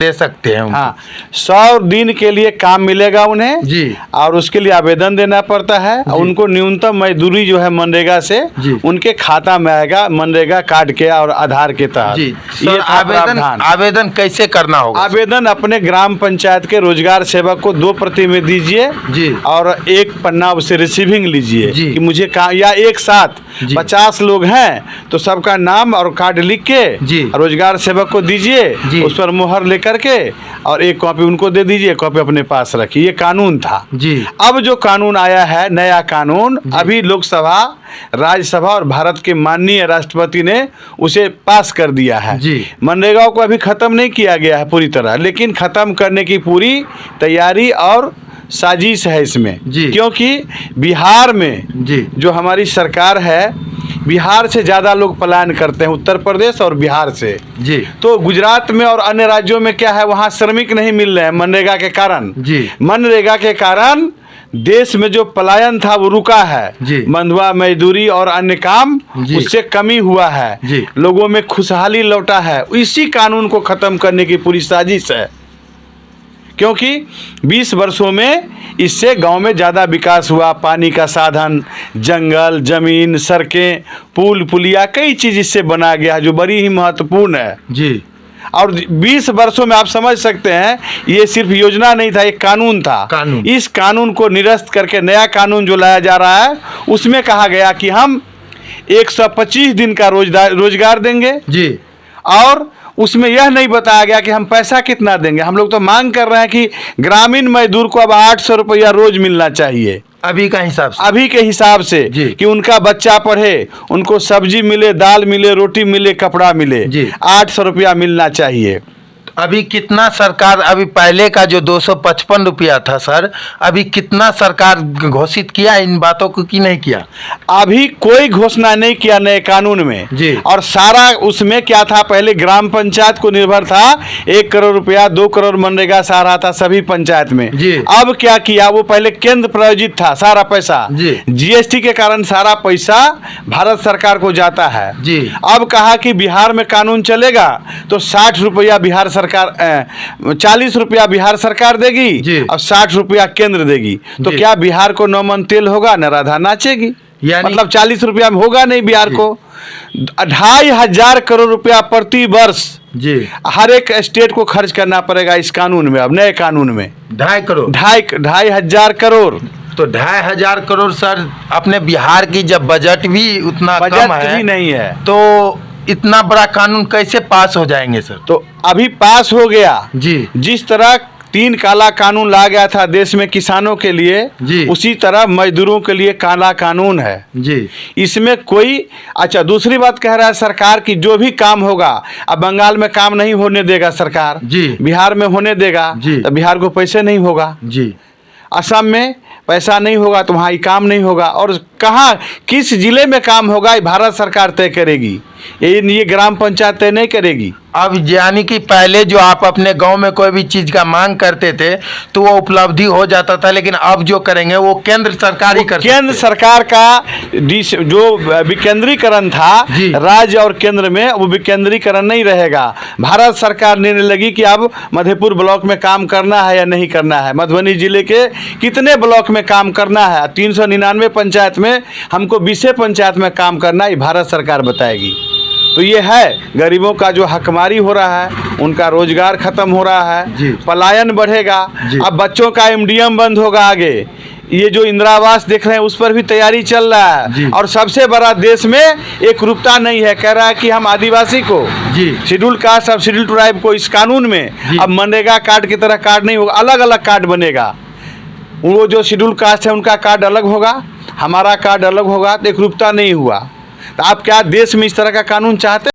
दे सकते हैं उनको। हाँ, 100 दिन के लिए काम मिलेगा उन्हें जी। और उसके लिए आवेदन देना पड़ता है और उनको न्यूनतम मजदूरी जो है मनरेगा से उनके खाता में आएगा, मनरेगा कार्ड के और आधार के तहत। जी ये आवेदन कैसे करना होगा? आवेदन अपने ग्राम पंचायत के रोजगार सेवक को 2 प्रति में दीजिए जी और 1 पन्ना उससे रिसीविंग लीजिए कि मुझे या एक साथ 50 लोग हैं तो सबका नाम और कार्ड लिख के रोजगार सेवक को दीजिए, उस पर मुहर लेकर के और एक कॉपी उनको दे दीजिए, कॉपी अपने पास रखिए। ये कानून था जी। अब जो कानून आया है नया कानून, अभी लोकसभा, राज्यसभा और भारत के माननीय राष्ट्रपति ने उसे पास कर दिया है जी। मनरेगा को अभी खत्म नहीं किया गया है पूरी तरह, लेकिन खत्म करने की पूरी तैयारी और साजिश है इसमें क्योंकि बिहार में जो हमारी सरकार है, बिहार से ज़्यादा लोग पलायन करते हैं, उत्तर प्रदेश और बिहार से जी। तो गुजरात में और अन्य राज्यों में क्या है, वहाँ श्रमिक नहीं मिल रहे हैं मनरेगा के कारण जी। मनरेगा के कारण देश में जो पलायन था वो रुका है, बंधुआ मजदूरी और अन्य काम उससे कमी हुआ है, लोगों में खुशहाली लौटा है। इसी कानून को ख़त्म करने की पूरी साजिश है क्योंकि 20 वर्षों में इससे गांव में ज़्यादा विकास हुआ, पानी का साधन, जंगल, ज़मीन, सड़कें, पुल पुलिया, कई चीज़ इससे बना गया जो बड़ी ही महत्वपूर्ण है जी। और 20 वर्षों में आप समझ सकते हैं ये सिर्फ योजना नहीं था, एक कानून था। इस कानून को निरस्त करके नया कानून जो लाया जा रहा है उसमें कहा गया कि हम 125 दिन का रोजगार देंगे जी। और उसमें यह नहीं बताया गया कि हम पैसा कितना देंगे। हम लोग तो मांग कर रहे हैं कि ग्रामीण मजदूर को अब 800 रुपया रोज मिलना चाहिए अभी के हिसाब से कि उनका बच्चा पढ़े, उनको सब्जी मिले, दाल मिले, रोटी मिले, कपड़ा मिले, 800 रुपया मिलना चाहिए। अभी कितना सरकार, अभी पहले का जो 255 रुपया था सर, अभी कितना सरकार घोषित किया इन बातों को कि नहीं किया? अभी कोई घोषणा नहीं किया नए कानून में जी। और सारा उसमें क्या था, पहले ग्राम पंचायत को निर्भर था, 1 करोड़ रुपया, 2 करोड़ मनरेगा सा रहा था सभी पंचायत में जी। अब क्या किया, वो पहले केंद्र प्रायोजित था सारा पैसा, GST के कारण सारा पैसा भारत सरकार को जाता है जी। अब कहा कि बिहार में कानून चलेगा तो 60 रुपया बिहार सरकार, 40 रुपया बिहार सरकार देगी और 60 रुपया केंद्र देगी। तो क्या बिहार को 9 मन तेल होगा, न राधा नाचेगी? मतलब 40 रुपया में होगा नहीं बिहार को। 2,500 करोड़ रुपया प्रति वर्ष जी हर एक स्टेट को खर्च करना पड़ेगा इस कानून में, अब नए कानून में 2,500 करोड़। तो 2,500 करोड़ सर, अपने बिहार की जब बजट भी उतना कम है भी नहीं है तो इतना बड़ा कानून कैसे पास हो जाएंगे सर? तो अभी पास हो गया जी। जिस तरह 3 काला कानून ला गया था देश में किसानों के लिए जी, उसी तरह मजदूरों के लिए काला कानून है जी। इसमें कोई अच्छा दूसरी बात कह रहा है सरकार की, जो भी काम होगा, अब बंगाल में काम नहीं होने देगा सरकार जी, बिहार में होने देगा तो बिहार को पैसे नहीं होगा जी, असम में पैसा नहीं होगा तो वहाँ काम नहीं होगा, और कहाँ किस जिले में काम होगा ये भारत सरकार तय करेगी, ये ग्राम पंचायत तय नहीं करेगी। अब यानी कि पहले जो आप अपने गांव में कोई भी चीज का मांग करते थे तो वो उपलब्धि हो जाता था, लेकिन अब जो करेंगे वो केंद्र सरकार ही कर, केंद्र सरकार का जो विकेंद्रीकरण था राज्य और केंद्र में, वो विकेंद्रीकरण नहीं रहेगा। भारत सरकार निर्णय लगी कि अब मधेपुर ब्लॉक में काम करना है या नहीं करना है, मधुबनी जिले के कितने ब्लॉक में काम करना है, 399 पंचायत में हमको 20 पंचायत में काम करना है, भारत सरकार बताएगी। तो ये है गरीबों का जो हकमारी हो रहा है, उनका रोजगार खत्म हो रहा है, पलायन बढ़ेगा। अब बच्चों का MDM बंद होगा आगे, ये जो इंदिरा आवास देख रहे हैं उस पर भी तैयारी चल रहा है। और सबसे बड़ा देश में एक रूपता नहीं है, कह रहा है कि हम आदिवासी को शेड्यूल कास्ट और शेड्यूल ट्राइब को इस कानून में अब मनरेगा कार्ड की तरह कार्ड नहीं होगा, अलग अलग कार्ड बनेगा। वो जो शेड्यूल कास्ट है उनका कार्ड अलग होगा, हमारा कार्ड अलग होगा, तो एक रूपता नहीं हुआ। तो आप क्या देश में इस तरह का कानून चाहते हैं?